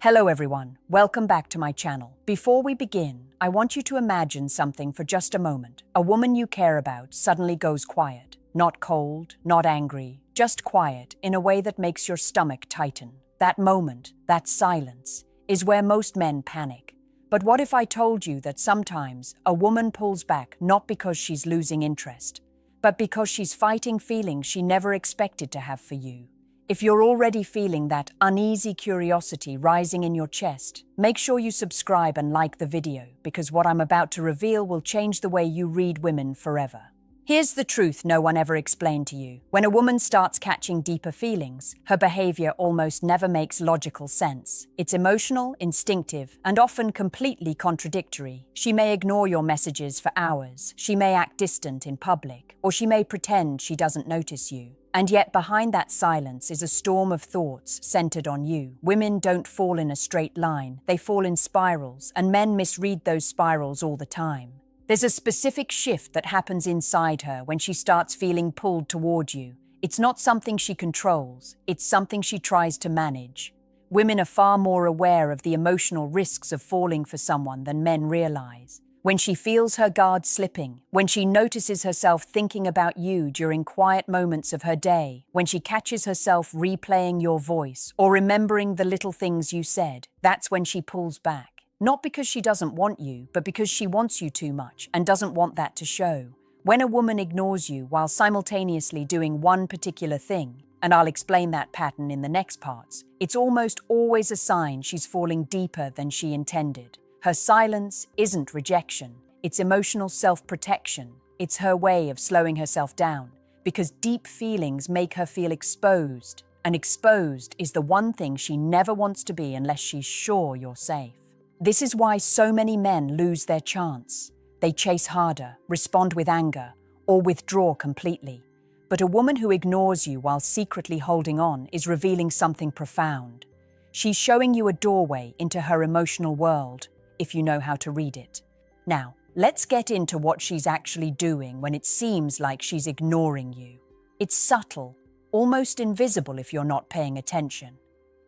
Hello everyone, welcome back to my channel. Before we begin, I want you to imagine something for just a moment. A woman you care about suddenly goes quiet. Not cold, not angry, just quiet in a way that makes your stomach tighten. That moment, that silence, is where most men panic. But what if I told you that sometimes a woman pulls back not because she's losing interest, but because she's fighting feelings she never expected to have for you? If you're already feeling that uneasy curiosity rising in your chest, make sure you subscribe and like the video, because what I'm about to reveal will change the way you read women forever. Here's the truth no one ever explained to you. When a woman starts catching deeper feelings, her behavior almost never makes logical sense. It's emotional, instinctive, and often completely contradictory. She may ignore your messages for hours, she may act distant in public, or she may pretend she doesn't notice you. And yet behind that silence is a storm of thoughts centered on you. Women don't fall in a straight line, they fall in spirals, and men misread those spirals all the time. There's a specific shift that happens inside her when she starts feeling pulled toward you. It's not something she controls, it's something she tries to manage. Women are far more aware of the emotional risks of falling for someone than men realize. When she feels her guard slipping, when she notices herself thinking about you during quiet moments of her day, when she catches herself replaying your voice or remembering the little things you said, that's when she pulls back. Not because she doesn't want you, but because she wants you too much and doesn't want that to show. When a woman ignores you while simultaneously doing one particular thing, and I'll explain that pattern in the next parts, it's almost always a sign she's falling deeper than she intended. Her silence isn't rejection, it's emotional self-protection. It's her way of slowing herself down, because deep feelings make her feel exposed, and exposed is the one thing she never wants to be unless she's sure you're safe. This is why so many men lose their chance. They chase harder, respond with anger, or withdraw completely. But a woman who ignores you while secretly holding on is revealing something profound. She's showing you a doorway into her emotional world, if you know how to read it. Now, let's get into what she's actually doing when it seems like she's ignoring you. It's subtle, almost invisible if you're not paying attention.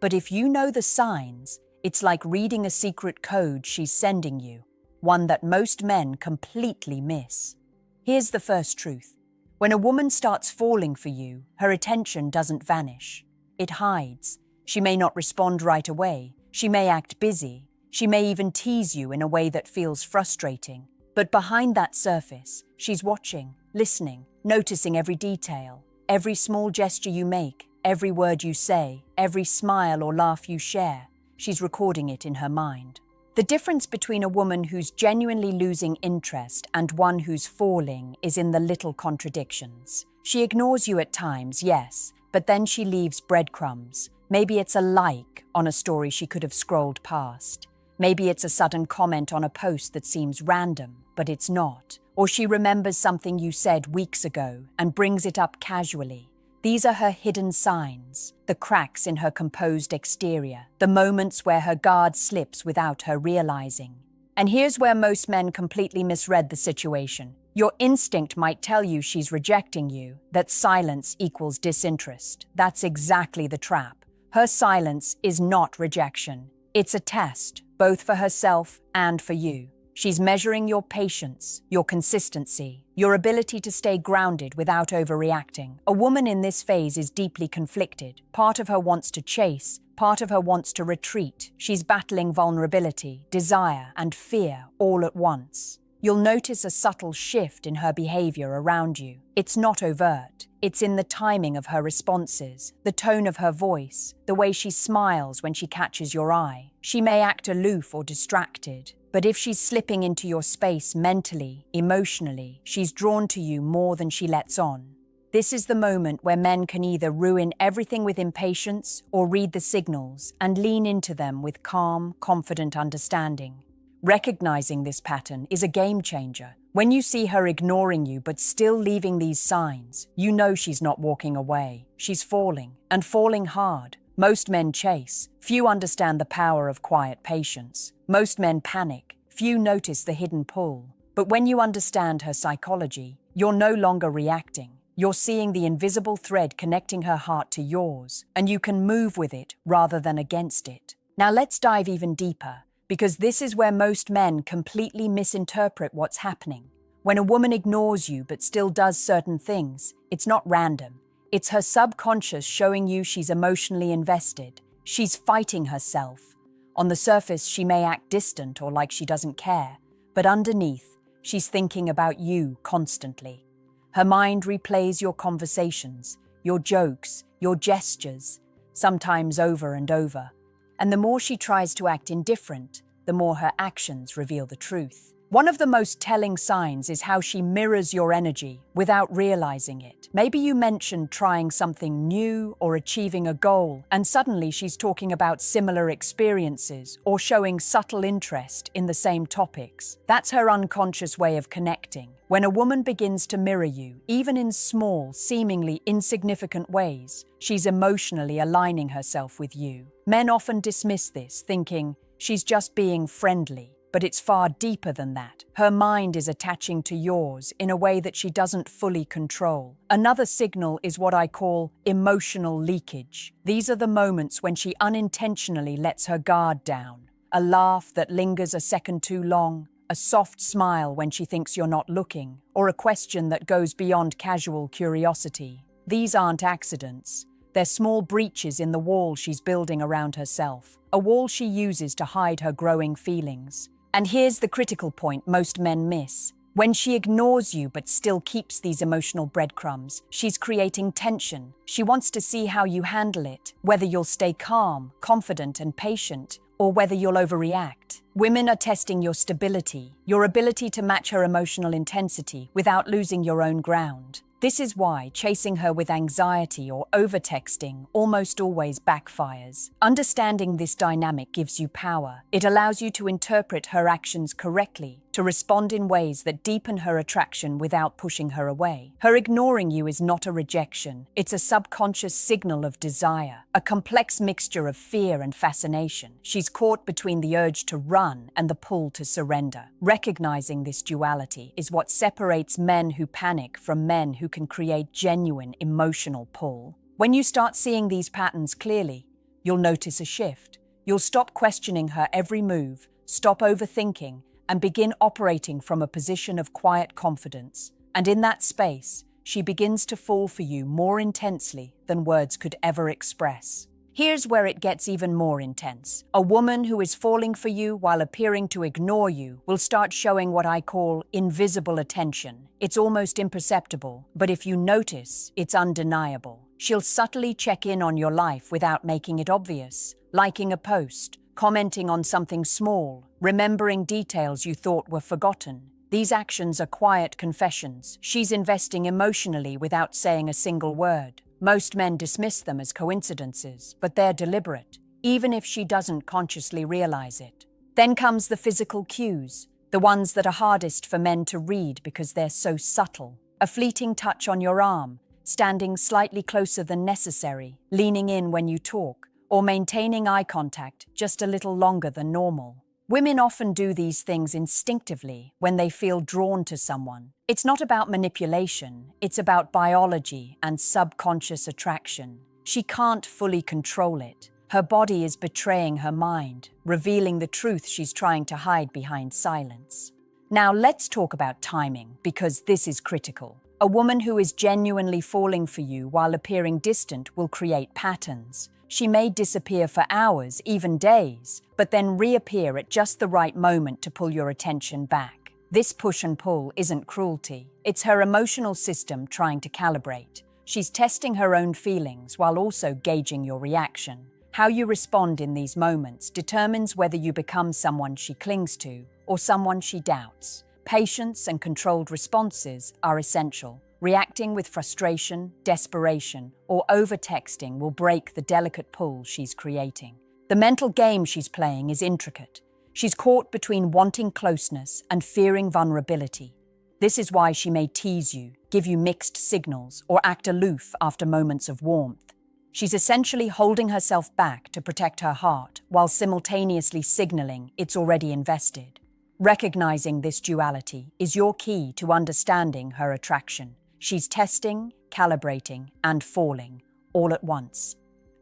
But if you know the signs, it's like reading a secret code she's sending you, one that most men completely miss. Here's the first truth. When a woman starts falling for you, her attention doesn't vanish. It hides. She may not respond right away. She may act busy. She may even tease you in a way that feels frustrating. But behind that surface, she's watching, listening, noticing every detail, every small gesture you make, every word you say, every smile or laugh you share. She's recording it in her mind. The difference between a woman who's genuinely losing interest and one who's falling is in the little contradictions. She ignores you at times, yes, but then she leaves breadcrumbs. Maybe it's a like on a story she could have scrolled past. Maybe it's a sudden comment on a post that seems random, but it's not. Or she remembers something you said weeks ago and brings it up casually. These are her hidden signs, the cracks in her composed exterior, the moments where her guard slips without her realizing. And here's where most men completely misread the situation. Your instinct might tell you she's rejecting you, that silence equals disinterest. That's exactly the trap. Her silence is not rejection. It's a test, both for herself and for you. She's measuring your patience, your consistency, your ability to stay grounded without overreacting. A woman in this phase is deeply conflicted. Part of her wants to chase, part of her wants to retreat. She's battling vulnerability, desire, and fear all at once. You'll notice a subtle shift in her behavior around you. It's not overt. It's in the timing of her responses, the tone of her voice, the way she smiles when she catches your eye. She may act aloof or distracted, but if she's slipping into your space mentally, emotionally, she's drawn to you more than she lets on. This is the moment where men can either ruin everything with impatience or read the signals and lean into them with calm, confident understanding. Recognizing this pattern is a game changer. When you see her ignoring you but still leaving these signs, you know she's not walking away. She's falling, and falling hard. Most men chase. Few understand the power of quiet patience. Most men panic. Few notice the hidden pull. But when you understand her psychology, you're no longer reacting. You're seeing the invisible thread connecting her heart to yours, and you can move with it rather than against it. Now let's dive even deeper, because this is where most men completely misinterpret what's happening. When a woman ignores you but still does certain things, it's not random. It's her subconscious showing you she's emotionally invested. She's fighting herself. On the surface, she may act distant or like she doesn't care, but underneath, she's thinking about you constantly. Her mind replays your conversations, your jokes, your gestures, sometimes over and over. And the more she tries to act indifferent, the more her actions reveal the truth. One of the most telling signs is how she mirrors your energy without realizing it. Maybe you mentioned trying something new or achieving a goal, and suddenly she's talking about similar experiences or showing subtle interest in the same topics. That's her unconscious way of connecting. When a woman begins to mirror you, even in small, seemingly insignificant ways, she's emotionally aligning herself with you. Men often dismiss this, thinking, she's just being friendly. But it's far deeper than that. Her mind is attaching to yours in a way that she doesn't fully control. Another signal is what I call emotional leakage. These are the moments when she unintentionally lets her guard down. A laugh that lingers a second too long, a soft smile when she thinks you're not looking, or a question that goes beyond casual curiosity. These aren't accidents. They're small breaches in the wall she's building around herself, a wall she uses to hide her growing feelings. And here's the critical point most men miss. When she ignores you but still keeps these emotional breadcrumbs, she's creating tension. She wants to see how you handle it, whether you'll stay calm, confident, and patient, or whether you'll overreact. Women are testing your stability, your ability to match her emotional intensity without losing your own ground. This is why chasing her with anxiety or over-texting almost always backfires. Understanding this dynamic gives you power. It allows you to interpret her actions correctly, to respond in ways that deepen her attraction without pushing her away. Her ignoring you is not a rejection. It's a subconscious signal of desire, a complex mixture of fear and fascination. She's caught between the urge to run and the pull to surrender. Recognizing this duality is what separates men who panic from men who can create genuine emotional pull. When you start seeing these patterns clearly, you'll notice a shift. You'll stop questioning her every move, stop overthinking, and begin operating from a position of quiet confidence. And in that space, she begins to fall for you more intensely than words could ever express. Here's where it gets even more intense. A woman who is falling for you while appearing to ignore you will start showing what I call invisible attention. It's almost imperceptible, but if you notice, it's undeniable. She'll subtly check in on your life without making it obvious, liking a post, commenting on something small, remembering details you thought were forgotten. These actions are quiet confessions. She's investing emotionally without saying a single word. Most men dismiss them as coincidences, but they're deliberate, even if she doesn't consciously realize it. Then comes the physical cues, the ones that are hardest for men to read because they're so subtle. A fleeting touch on your arm, standing slightly closer than necessary, leaning in when you talk, or maintaining eye contact just a little longer than normal. Women often do these things instinctively when they feel drawn to someone. It's not about manipulation, it's about biology and subconscious attraction. She can't fully control it. Her body is betraying her mind, revealing the truth she's trying to hide behind silence. Now let's talk about timing, because this is critical. A woman who is genuinely falling for you while appearing distant will create patterns. She may disappear for hours, even days, but then reappear at just the right moment to pull your attention back. This push and pull isn't cruelty. It's her emotional system trying to calibrate. She's testing her own feelings while also gauging your reaction. How you respond in these moments determines whether you become someone she clings to or someone she doubts. Patience and controlled responses are essential. Reacting with frustration, desperation, or over-texting will break the delicate pull she's creating. The mental game she's playing is intricate. She's caught between wanting closeness and fearing vulnerability. This is why she may tease you, give you mixed signals, or act aloof after moments of warmth. She's essentially holding herself back to protect her heart while simultaneously signaling it's already invested. Recognizing this duality is your key to understanding her attraction. She's testing, calibrating, and falling, all at once.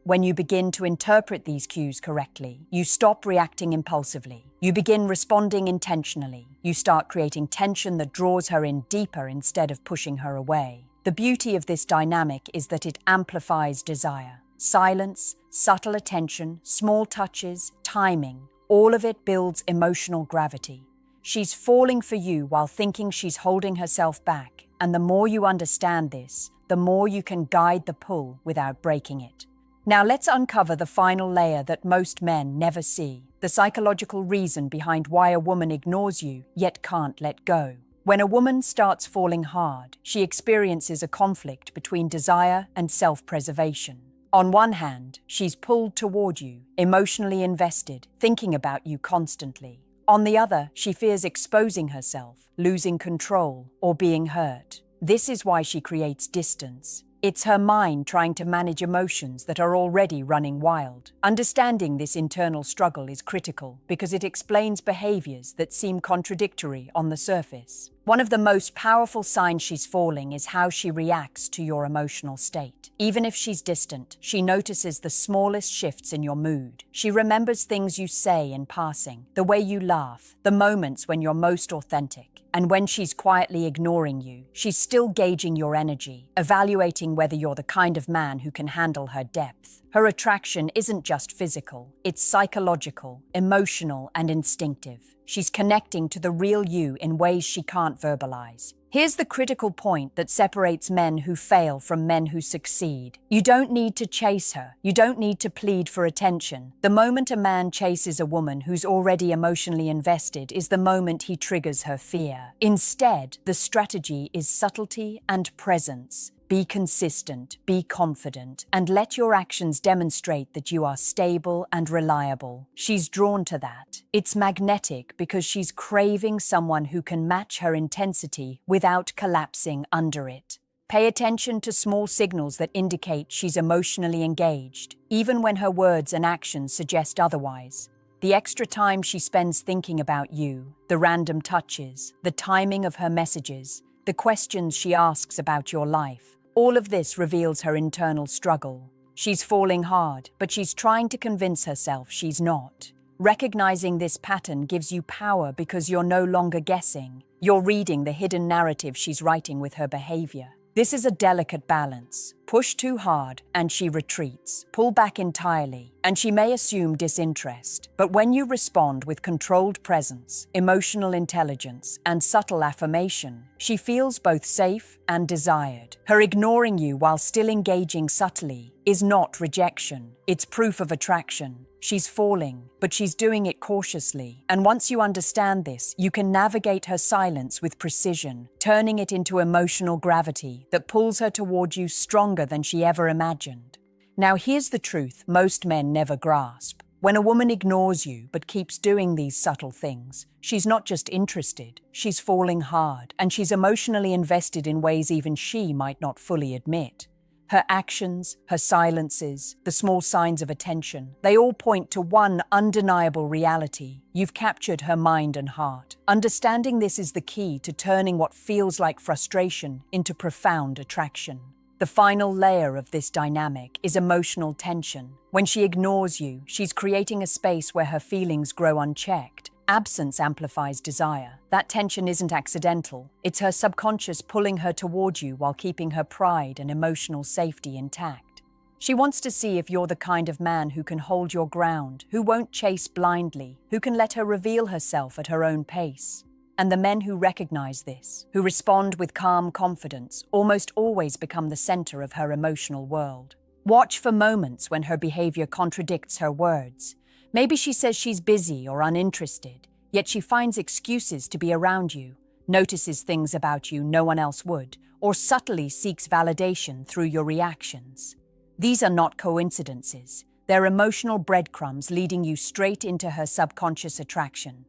When you begin to interpret these cues correctly, you stop reacting impulsively. You begin responding intentionally. You start creating tension that draws her in deeper instead of pushing her away. The beauty of this dynamic is that it amplifies desire. Silence, subtle attention, small touches, timing, all of it builds emotional gravity. She's falling for you while thinking she's holding herself back, and the more you understand this, the more you can guide the pull without breaking it. Now let's uncover the final layer that most men never see, the psychological reason behind why a woman ignores you yet can't let go. When a woman starts falling hard, she experiences a conflict between desire and self-preservation. On one hand, she's pulled toward you, emotionally invested, thinking about you constantly. On the other, she fears exposing herself, losing control, or being hurt. This is why she creates distance. It's her mind trying to manage emotions that are already running wild. Understanding this internal struggle is critical because it explains behaviors that seem contradictory on the surface. One of the most powerful signs she's falling is how she reacts to your emotional state. Even if she's distant, she notices the smallest shifts in your mood. She remembers things you say in passing, the way you laugh, the moments when you're most authentic. And when she's quietly ignoring you, she's still gauging your energy, evaluating whether you're the kind of man who can handle her depth. Her attraction isn't just physical, it's psychological, emotional, and instinctive. She's connecting to the real you in ways she can't verbalize. Here's the critical point that separates men who fail from men who succeed. You don't need to chase her. You don't need to plead for attention. The moment a man chases a woman who's already emotionally invested is the moment he triggers her fear. Instead, the strategy is subtlety and presence. Be consistent, be confident, and let your actions demonstrate that you are stable and reliable. She's drawn to that. It's magnetic because she's craving someone who can match her intensity without collapsing under it. Pay attention to small signals that indicate she's emotionally engaged, even when her words and actions suggest otherwise. The extra time she spends thinking about you, the random touches, the timing of her messages, the questions she asks about your life, all of this reveals her internal struggle. She's falling hard, but she's trying to convince herself she's not. Recognizing this pattern gives you power because you're no longer guessing. You're reading the hidden narrative she's writing with her behavior. This is a delicate balance. Push too hard, and she retreats. Pull back entirely, and she may assume disinterest. But when you respond with controlled presence, emotional intelligence, and subtle affirmation, she feels both safe and desired. Her ignoring you while still engaging subtly is not rejection. It's proof of attraction. She's falling, but she's doing it cautiously. And once you understand this, you can navigate her silence with precision, turning it into emotional gravity that pulls her toward you stronger than she ever imagined. Now here's the truth most men never grasp. When a woman ignores you but keeps doing these subtle things, she's not just interested, she's falling hard, and she's emotionally invested in ways even she might not fully admit. Her actions, her silences, the small signs of attention, they all point to one undeniable reality. You've captured her mind and heart. Understanding this is the key to turning what feels like frustration into profound attraction. The final layer of this dynamic is emotional tension. When she ignores you, she's creating a space where her feelings grow unchecked. Absence amplifies desire. That tension isn't accidental. It's her subconscious pulling her toward you while keeping her pride and emotional safety intact. She wants to see if you're the kind of man who can hold your ground, who won't chase blindly, who can let her reveal herself at her own pace. And the men who recognize this, who respond with calm confidence, almost always become the center of her emotional world. Watch for moments when her behavior contradicts her words. Maybe she says she's busy or uninterested, yet she finds excuses to be around you, notices things about you no one else would, or subtly seeks validation through your reactions. These are not coincidences. They're emotional breadcrumbs leading you straight into her subconscious attraction.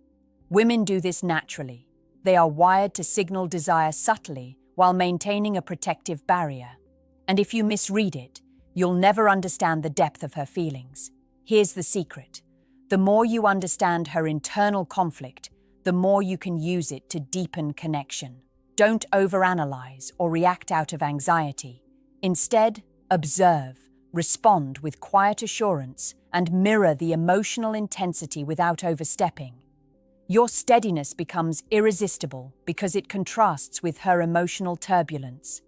Women do this naturally. They are wired to signal desire subtly while maintaining a protective barrier. And if you misread it, you'll never understand the depth of her feelings. Here's the secret. The more you understand her internal conflict, the more you can use it to deepen connection. Don't overanalyze or react out of anxiety. Instead, observe, respond with quiet assurance, and mirror the emotional intensity without overstepping. Your steadiness becomes irresistible because it contrasts with her emotional turbulence.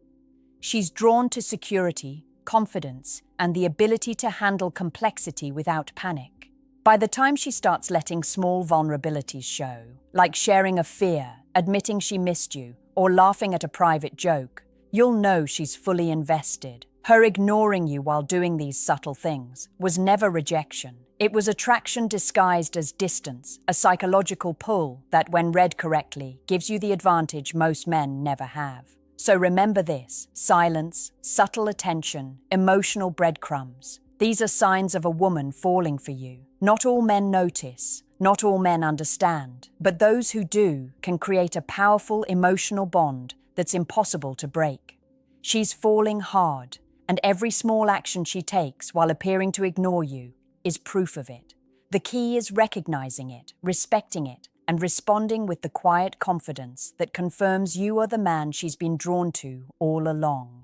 She's drawn to security, confidence, and the ability to handle complexity without panic. By the time she starts letting small vulnerabilities show, like sharing a fear, admitting she missed you, or laughing at a private joke, you'll know she's fully invested. Her ignoring you while doing these subtle things was never rejection. It was attraction disguised as distance, a psychological pull that, when read correctly, gives you the advantage most men never have. So remember this: silence, subtle attention, emotional breadcrumbs. These are signs of a woman falling for you. Not all men notice, not all men understand, but those who do can create a powerful emotional bond that's impossible to break. She's falling hard, and every small action she takes while appearing to ignore you is proof of it. The key is recognizing it, respecting it, and responding with the quiet confidence that confirms you are the man she's been drawn to all along.